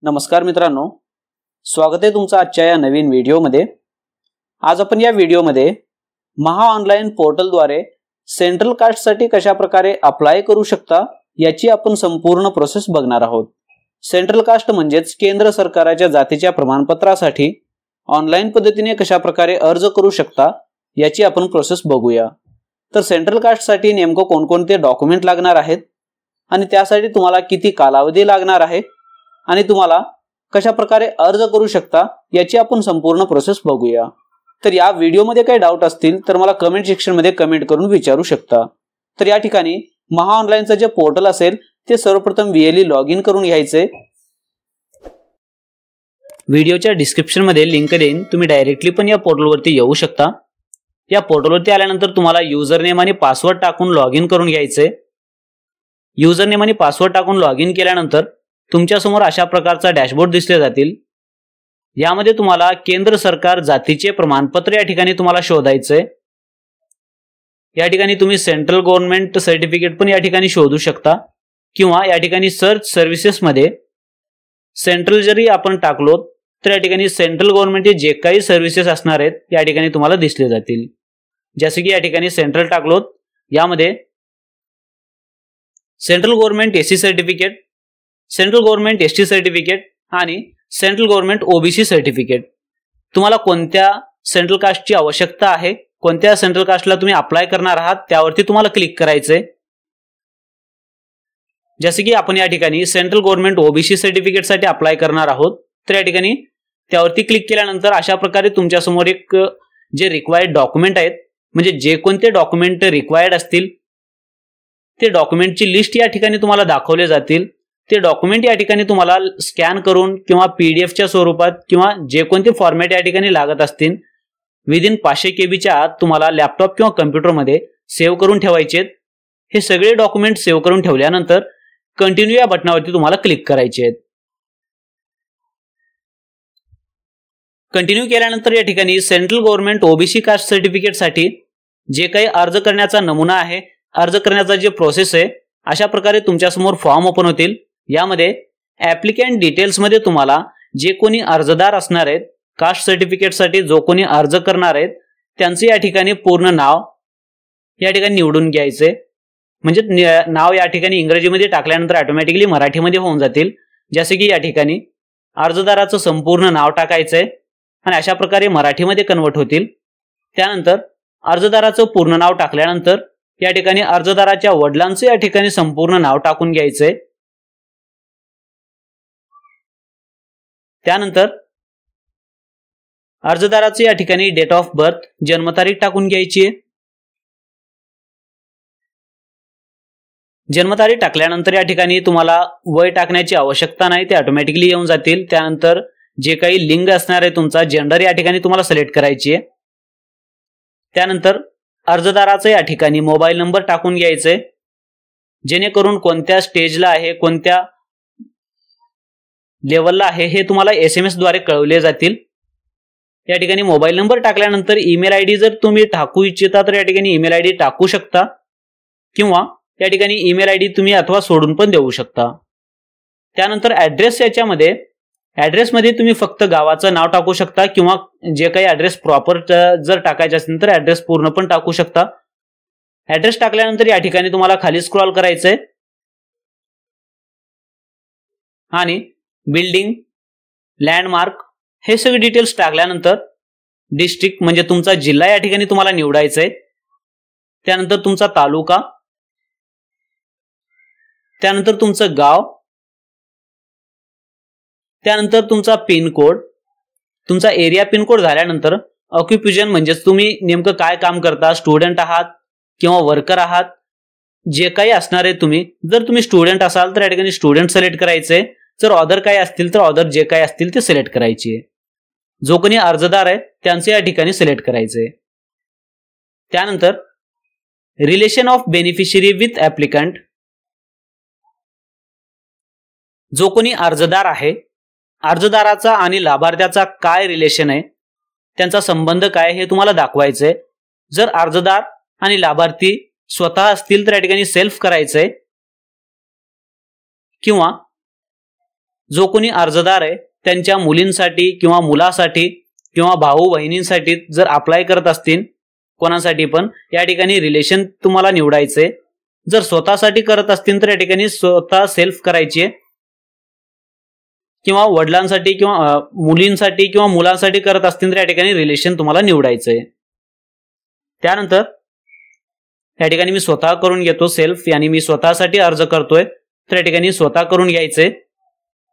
नमस्कार मित्रांनो, स्वागत आहे तुमचं आजच्या या नवीन व्हिडिओमध्ये। आज आपण या व्हिडिओमध्ये महा ऑनलाइन पोर्टलद्वारे सेंट्रल कास्टसाठी कशा प्रकारे अप्लाय करू शकता याची आपण संपूर्ण प्रोसेस बघणार आहोत। सेंट्रल कास्ट म्हणजेच केंद्र सरकारच्या जातीच्या प्रमाणपत्रासाठी ऑनलाइन पद्धतीने कशा प्रकारे अर्ज करू शकता याची आपण प्रोसेस बघूया। तर सेंट्रल कास्टसाठी नेमकं कोणकोणते डॉक्युमेंट लागणार आहेत आणि त्यासाठी तुम्हाला किती कालावधी लागणार आहे आणि तुम्हाला कशा प्रकारे अर्ज करू शकता याची आपण संपूर्ण प्रोसेस बघूया। तर या व्हिडिओमध्ये काही डाऊट असतील तर मला कमेंट सेक्शन मध्ये कमेंट करून विचारू शकता। तर या ठिकाणी महा ऑनलाइनचं जे पोर्टल असेल ते सर्वप्रथम VLE लॉग इन करून घ्यायचे। व्हिडिओच्या डिस्क्रिप्शन मध्ये लिंक देईन, तुम्ही डायरेक्टली पण या पोर्टलवरती येऊ शकता। या पोर्टलवरती आल्यानंतर तुम्हाला युजर नेम आणि पासवर्ड टाकून लॉग इन करून घ्यायचे। युजर नेम आणि पासवर्ड टाकून लॉग इन केल्यानंतर तुमच्या समोर अशा प्रकारचा डॅशबोर्ड दिसले जातील। यामध्ये तुम्हाला केंद्र सरकार जातीचे प्रमाणपत्र या ठिकाणी तुम्हाला शोधायचे। या ठिकाणी तुम्ही सेंट्रल गव्हर्नमेंट सर्टिफिकेट पण या ठिकाणी शोधू शकता किंवा या ठिकाणी सर्च सर्व्हिसेस मध्ये सेंट्रल जरी आपण टाकलो तर या ठिकाणी सेंट्रल गव्हर्नमेंटचे जे काही सर्व्हिसेस असणार आहेत या ठिकाणी तुम्हाला दिसले जातील। जसे की या ठिकाणी सेंट्रल टाकलो, यामध्ये central government SC certificate, central government ST certificate आणि सेंट्रल गव्हर्नमेंट ओबीसी सर्टिफिकेट। तुम्हाला कोणत्या सेंट्रल कास्टची आवश्यकता आहे, कोणत्या सेंट्रल कास्टला तुम्ही अप्लाय करणार आहात त्यावरती तुम्हाला क्लिक करायचे। जसे की आपण या ठिकाणी सेंट्रल गव्हर्नमेंट ओबीसी सर्टिफिकेट साठी अप्लाय करणार आहोत, तर या ठिकाणी त्यावरती क्लिक केल्यानंतर अशा प्रकारे तुमच्या समोर एक जे रिक्वायर्ड डॉक्युमेंट आहेत, म्हणजे जे कोणते डॉक्युमेंट रिक्वायर्ड असतील ते डॉक्युमेंटची लिस्ट या ठिकाणी तुम्हाला दाखवले जातील। ते डॉक्युमेंट या ठिकाणी तुम्हाला स्कॅन करून किंवा PDF च्या स्वरूपात किंवा जे कोणते फॉर्मॅट या ठिकाणी लागत असतील विदिन 500 KB च्या आत तुम्हाला लॅपटॉप किंवा कॉम्प्युटरमध्ये सेव्ह करून ठेवायचे। हे सगळे डॉक्युमेंट सेव्ह करून ठेवल्यानंतर कंटिन्यू या बटनावरती तुम्हाला क्लिक करायचे आहेत। कंटिन्यू केल्यानंतर या ठिकाणी central government OBC caste certificate साठी जे काही अर्ज करण्याचा नमुना आहे, अर्ज करण्याचा जे प्रोसेस आहे, अशा प्रकारे तुमच्या समोर फॉर्म ओपन होतील। यामध्ये ऍप्लिकंट डिटेल्स मध्ये तुम्हाला जे कोणी अर्जदार असणार आहेत, कास्ट सर्टिफिकेट साठी जो कोणी अर्ज करणार आहेत त्यांचे या ठिकाणी पूर्ण नाव या ठिकाणी निवडून घ्यायचे। म्हणजे नाव या ठिकाणी इंग्रजीमध्ये टाकल्यानंतर ऑटोमॅटिकली मराठीमध्ये होऊन जातील। जसे की या ठिकाणी अर्जदाराचं संपूर्ण नाव टाकायचंय आणि अशा प्रकारे मराठीमध्ये कन्वर्ट होतील। त्यानंतर अर्जदाराचं पूर्ण नाव टाकल्यानंतर या ठिकाणी अर्जदाराच्या वडिलांचे या ठिकाणी संपूर्ण नाव टाकून घ्यायचंय। त्यानंतर अर्जदाराचे या ठिकाणी डेट ऑफ बर्थ जन्मतारीख टाकून घ्यायची आहे। जन्मतारीख टाकल्यानंतर या ठिकाणी तुम्हाला वय टाकण्याची आवश्यकता नाही, ते ऑटोमॅटिकली येऊन जातील। त्यानंतर जे काही लिंग असणार आहे तुमचा जेंडर या ठिकाणी तुम्हाला सिलेक्ट करायची आहे। त्यानंतर अर्जदाराचा या ठिकाणी मोबाईल नंबर टाकून घ्यायचे, जेणेकरून कोणत्या स्टेजला आहे, कोणत्या लेवलला आहे हे तुम्हाला SMS द्वारे कळवले जातील। या ठिकाणी मोबाईल नंबर टाकल्यानंतर ईमेल आयडी जर तुम्ही टाकू इच्छिता तर या ठिकाणी ईमेल आयडी टाकू शकता किंवा या ठिकाणी ईमेल आयडी तुम्ही अथवा सोडून पण देऊ शकता। त्यानंतर ऍड्रेस, याच्यामध्ये ऍड्रेस मध्ये तुम्ही फक्त गावाचं नाव टाकू शकता किंवा जे काही ऍड्रेस प्रॉपर जर टाकायचे असेल तर ऍड्रेस पूर्ण पण टाकू शकता। ऍड्रेस टाकल्यानंतर या ठिकाणी तुम्हाला खाली स्क्रॉल करायचंय आणि बिल्डिंग, लँडमार्क हे सगळे डिटेल्स टाकल्यानंतर डिस्ट्रिक्ट म्हणजे तुमचा जिल्हा या ठिकाणी तुम्हाला निवडायचा आहे। त्यानंतर तुमचा तालुका, त्यानंतर तुमचं गाव, त्यानंतर तुमचा पिन कोड, तुमचा एरिया पिन कोड झाल्यानंतर ऑक्युपेशन म्हणजे तुम्ही नेमकं काय काम करता, स्टुडंट आहात किंवा वर्कर आहात, जे काही असणार आहे तुम्ही। जर तुम्ही स्टुडंट असाल तर या ठिकाणी स्टुडंट सिलेक्ट करायचे, जर ऑदर काय असतील तर ऑदर जे काही असतील ते सिलेक्ट करायचे। जो कोणी अर्जदार आहे त्यांचे या ठिकाणी सिलेक्ट करायचे। त्यानंतर relation of beneficiary with applicant, जो कोणी अर्जदार आहे अर्जदाराचा आणि लाभार्थ्याचा काय रिलेशन आहे, त्यांचा संबंध काय हे तुम्हाला दाखवायचंय। जर अर्जदार आणि लाभार्थी स्वतः असतील तर या ठिकाणी सेल्फ करायचंय किंवा जो कोणी अर्जदार आहे त्यांच्या मुलींसाठी किंवा मुलासाठी किंवा भाऊ बहिणींसाठी जर अप्लाय करत असतील कोणासाठी पण या ठिकाणी रिलेशन तुम्हाला निवडायचे। जर स्वतःसाठी करत असतील तर या ठिकाणी स्वतः सेल्फ करायचे, किंवा वडिलांसाठी किंवा मुलींसाठी किंवा मुलांसाठी करत असतील तर या ठिकाणी रिलेशन तुम्हाला निवडायचंय। त्यानंतर या ठिकाणी मी स्वतः करून घेतो सेल्फ, यानी मी स्वतःसाठी अर्ज करतोय तर या ठिकाणी स्वतः करून घ्यायचे।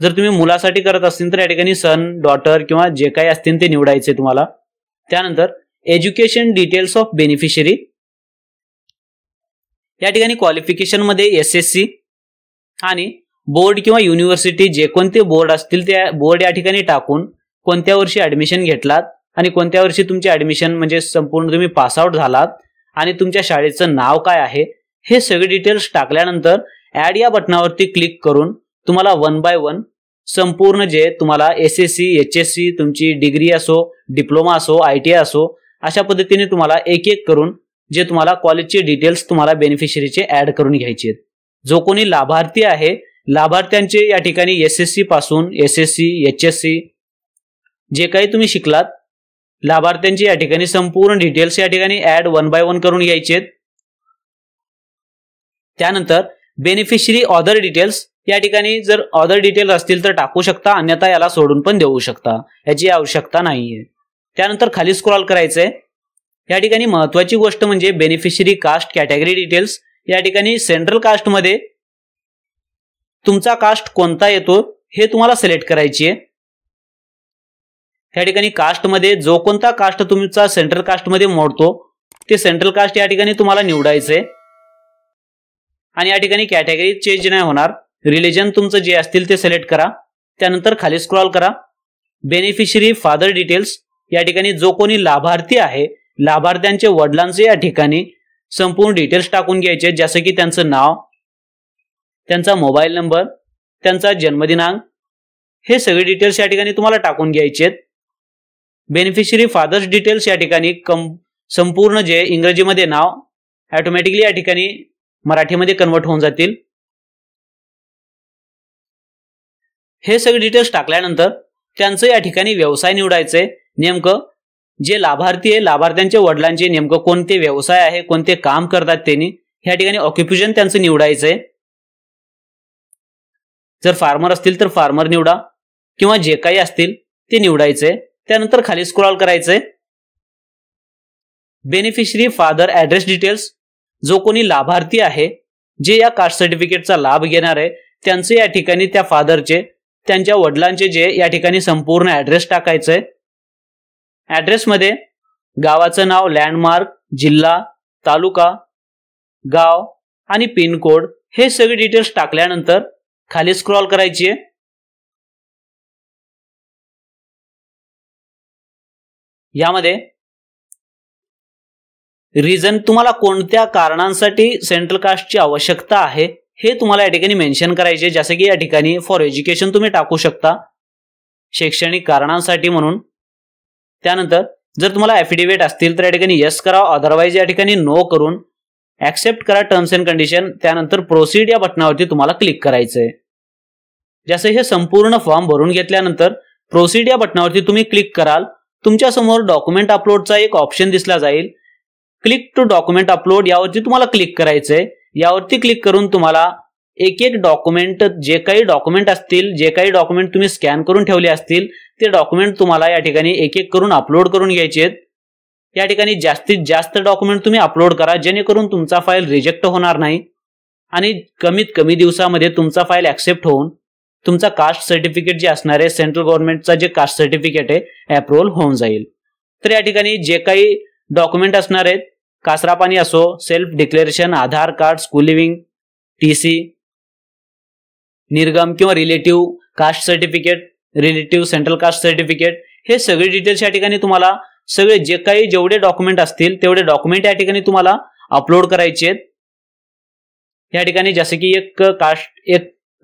जर तुम्ही मुलासाठी करत असतील तर या ठिकाणी सन, डॉटर किंवा जे काही असतील ते निवडायचे तुम्हाला। त्यानंतर एज्युकेशन डिटेल्स ऑफ बेनिफिशियरी, या ठिकाणी क्वालिफिकेशन मध्ये एसएससी आणि बोर्ड किंवा युनिव्हर्सिटी जे कोणते बोर्ड असतील त्या बोर्ड या ठिकाणी टाकून कोणत्या वर्षी ऍडमिशन घेतलात आणि कोणत्या वर्षी तुमचे ऍडमिशन म्हणजे संपूर्ण तुम्ही पास आउट झालात आणि तुमच्या शाळेचं नाव काय आहे हे सगळे डिटेल्स टाकल्यानंतर ऍड या बटनावरती क्लिक करून तुम्हाला 1 बाय 1 संपूर्ण जे तुम्हाला एसएससी, एचएससी, तुमची डिग्री असो, डिप्लोमा असो, आयटीआय असो, अशा पद्धतीने तुम्हाला एक एक करून जे तुम्हाला कॉलेजचे डिटेल्स तुम्हाला बेनिफिशियरीचे ऍड करून घ्यायचे। जो कोणी लाभार्थी आहे लाभार्थ्यांचे या ठिकाणी एसएससी पासून एसएससी, एचएससी जे काही तुम्ही शिकलात लाभार्थ्यांची या ठिकाणी संपूर्ण डिटेल्स या ठिकाणी ऍड 1 बाय 1 करून घ्यायचे। त्यानंतर बेनिफिशियरी अदर डिटेल्स, या ठिकाणी जर अदर डिटेल्स असतील तर टाकू शकता, अन्यथा याला सोडून पण देऊ शकता, याची आवश्यकता नाहीये। त्यानंतर खाली स्क्रॉल करायचंय। या ठिकाणी महत्त्वाची गोष्ट म्हणजे बेनिफिशियरी कास्ट कॅटेगरी डिटेल्स, या ठिकाणी सेंट्रल कास्ट मध्ये तुमचा कास्ट कोणता येतो हे तुम्हाला सिलेक्ट करायची आहे। या ठिकाणी कास्ट मध्ये जो कोणता कास्ट तुमचा सेंट्रल कास्ट मध्ये मोडतो ते सेंट्रल कास्ट या ठिकाणी तुम्हाला निवडायचंय आणि या ठिकाणी कॅटेगरी चेंज नाही होणार। रिलीजन तुमचं जे असतील ते सिलेक्ट करा। त्यानंतर खाली स्क्रॉल करा। बेनिफिशियरी फादर डिटेल्स, या ठिकाणी जो कोणी लाभार्थी आहे लाभार्थ्यांचे वडिलांचे या ठिकाणी संपूर्ण डिटेल्स टाकून घ्यायचे, जसे की त्यांचं नाव, त्यांचा मोबाईल नंबर, त्यांचा जन्मदिनांक, हे सगळे डिटेल्स या ठिकाणी तुम्हाला टाकून घ्यायचे। बेनिफिशियरी फादर्स डिटेल्स, या ठिकाणी संपूर्ण जे इंग्रजीमध्ये नाव ऑटोमॅटिकली या ठिकाणी मराठीमध्ये कन्वर्ट होऊन जातील। हे सगळे डिटेल्स टाकल्यानंतर त्यांचं या ठिकाणी व्यवसाय निवडायचे। नेमकं जे लाभार्थी आहे लाभार्थ्यांच्या वडिलांचे नेमकं कोणते व्यवसाय आहे, कोणते काम करतात त्यांनी, या ठिकाणी ऑक्युपेशन त्यांचं निवडायचंय। जर फार्मर असतील तर फार्मर निवडा किंवा जे काही असतील ते निवडायचे। त्यानंतर खाली स्क्रॉल करायचंय। बेनिफिशियरी फादर ऍड्रेस डिटेल्स, जो कोणी लाभार्थी आहे जे या कास्ट सर्टिफिकेटचा लाभ घेणार आहे त्यांचे या ठिकाणी त्या फादरचे त्यांच्या वडिलांचे जे या ठिकाणी संपूर्ण ऍड्रेस टाकायचंय। ऍड्रेस मध्ये गावाचं नाव, लँडमार्क, जिल्हा, तालुका, गाव आणि पिन कोड हे सगळे डिटेल्स टाकल्यानंतर खाली स्क्रॉल करायची आहे। यामध्ये रिझन तुम्हाला कोणत्या कारणांसाठी सेंट्रल कास्टची आवश्यकता आहे हे तुम्हाला या ठिकाणी मेन्शन करायचे, जसे की या ठिकाणी फॉर एज्युकेशन तुम्ही टाकू शकता, शैक्षणिक कारणांसाठी म्हणून। त्यानंतर जर तुम्हाला ॲफिडेव्हिट असतील तर या ठिकाणी यस करा, अदरवाइज या ठिकाणी नो करून ऍक्सेप्ट करा टर्म्स अँड कंडिशन। त्यानंतर प्रोसीड या बटनावरती तुम्हाला क्लिक करायचंय। जसे हे संपूर्ण फॉर्म भरून घेतल्यानंतर प्रोसीड या बटनावरती तुम्ही क्लिक कराल, तुमच्या समोर डॉक्युमेंट अपलोडचा एक ऑप्शन दिसला जाईल। क्लिक टू डॉक्युमेंट अपलोड यावरती तुम्हाला क्लिक करायचंय। यावरती क्लिक करून तुम्हाला एक एक डॉक्युमेंट, जे काही डॉक्युमेंट असतील, जे काही डॉक्युमेंट तुम्ही स्कॅन करून ठेवले असतील ते डॉक्युमेंट तुम्हाला या ठिकाणी एक एक करून अपलोड करून घ्यायचे आहेत। या ठिकाणी जास्तीत जास्त डॉक्युमेंट तुम्ही अपलोड करा, जेणेकरून तुमचा फाईल रिजेक्ट होणार नाही आणि कमीत कमी दिवसामध्ये तुमचा फाईल ऍक्सेप्ट होऊन तुमचा कास्ट सर्टिफिकेट जे असणार आहे सेंट्रल गव्हर्नमेंटचा जे कास्ट सर्टिफिकेट आहे अप्रूव्हल होऊन जाईल। तर या ठिकाणी जे काही डॉक्युमेंट असणार आहेत, कासरा पाणी असो, self declaration, Aadhaar card, school leaving, TC, निर्गम किंवा relative caste certificate, relative central caste certificate, हे सगळे डिटेल्स या ठिकाणी तुम्हाला सगळे जे काही जेवढे डॉक्युमेंट असतील तेवढे डॉक्युमेंट या ठिकाणी तुम्हाला अपलोड करायचे आहेत। या ठिकाणी जसे की एक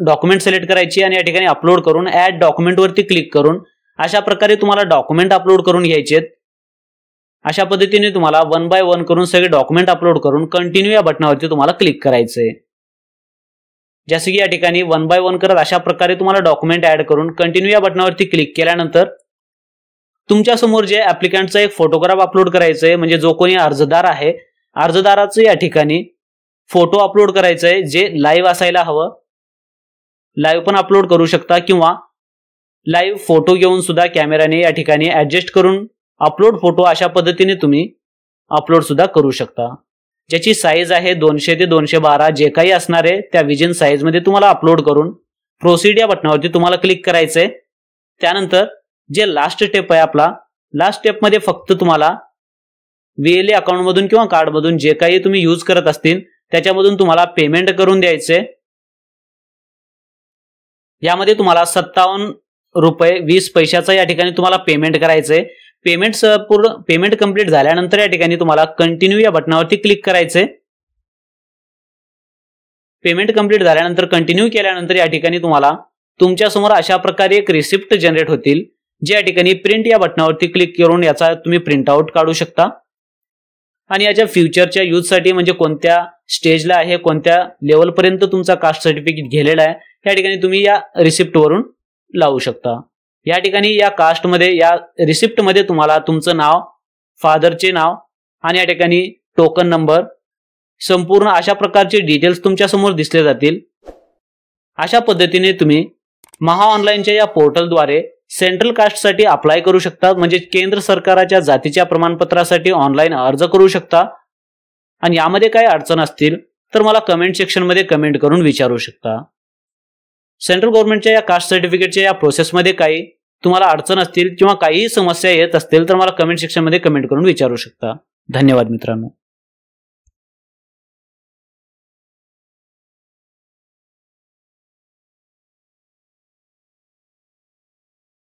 डॉक्युमेंट सिलेक्ट करायची आणि या ठिकाणी अपलोड करून ऍड डॉक्युमेंट वरती क्लिक करून अशा प्रकारे तुम्हाला डॉक्युमेंट अपलोड करून घ्यायचे आहेत। अशा पद्धतीने तुम्हाला 1 बाय 1 करून सगळे डॉक्युमेंट अपलोड करून कंटिन्यू या बटनावरती तुम्हाला क्लिक करायचंय। जसे की या ठिकाणी 1 बाय 1 करत अशा प्रकारे तुम्हाला डॉक्युमेंट ऍड करून कंटिन्यू या बटनावरती क्लिक केल्यानंतर तुमच्या समोर जे ऍप्लिकंटचा एक फोटोग्राफ अपलोड करायचा आहे, म्हणजे जो कोणी अर्जदार आहे अर्जदाराचं या ठिकाणी फोटो अपलोड करायचा आहे जे लाईव्ह असायला हवं. लाईव्ह पण अपलोड करू शकता किंवा लाईव्ह फोटो घेऊन सुद्धा कॅमेराने या ठिकाणी ऍडजस्ट करून अपलोड फोटो अशा पद्धतीने तुम्ही अपलोड सुद्धा करू शकता. ज्याची साईज आहे 200 ते 212 जे काही असणार आहे त्या विजिन साईज मध्ये तुम्हाला अपलोड करून प्रोसीड या बटनावरती तुम्हाला क्लिक करायचंय. त्यानंतर जे लास्ट स्टेप आहे आपला, लास्ट स्टेप मध्ये फक्त तुम्हाला VLA अकाउंट मधून किंवा कार्ड मधून जे काही तुम्ही यूज करत असतील त्याच्यामधून तुम्हाला पेमेंट करून द्यायचे. यामध्ये तुम्हाला 57 रुपये 20 पैशाचा या ठिकाणी तुम्हाला पेमेंट करायचंय. पेमेंट कंप्लीट झाल्यानंतर या ठिकाणी तुम्हाला कंटिन्यू या बटनावरती क्लिक करायचंय. पेमेंट कंप्लीट झाल्यानंतर कंटिन्यू केल्यानंतर या ठिकाणी तुम्हाला तुमच्या समोर अशा प्रकारे एक रिसिप्ट जनरेट होतील, जे या ठिकाणी प्रिंट या बटनावरती क्लिक करून याचा तुम्ही प्रिंट आउट काढू शकता. आणि याच्या फ्युचरच्या यूज साठी म्हणजे कोणत्या स्टेजला आहे, कोणत्या लेवल पर्यंत तुमचा कास्ट सर्टिफिकेट गेलेला आहे या ठिकाणी तुम्ही या रिसिप्ट वरून लावू शकता. या ठिकाणी या कास्ट मध्ये या रिसिप्ट मध्ये तुम्हाला तुमचं नाव, फादरचे नाव आणि या ठिकाणी टोकन नंबर, संपूर्ण अशा प्रकारचे डिटेल्स तुमच्या समोर दिसले जातील. अशा पद्धतीने तुम्ही महा ऑनलाईनच्या या पोर्टलद्वारे सेंट्रल कास्ट साठी अप्लाय करू शकता, म्हणजे केंद्र सरकारच्या जातीच्या प्रमाणपत्रासाठी ऑनलाईन अर्ज करू शकता. आणि यामध्ये काही अडचण असतील तर मला कमेंट सेक्शन मध्ये कमेंट करून विचारू शकता. सेंट्रल गव्हर्नमेंटच्या या कास्ट सर्टिफिकेटच्या या प्रोसेसमध्ये काही तुम्हाला अडचण असतील किंवा काही समस्या येत असतील तर मला कमेंट सेक्शन मध्ये कमेंट करून विचारू शकता. धन्यवाद मित्रांनो.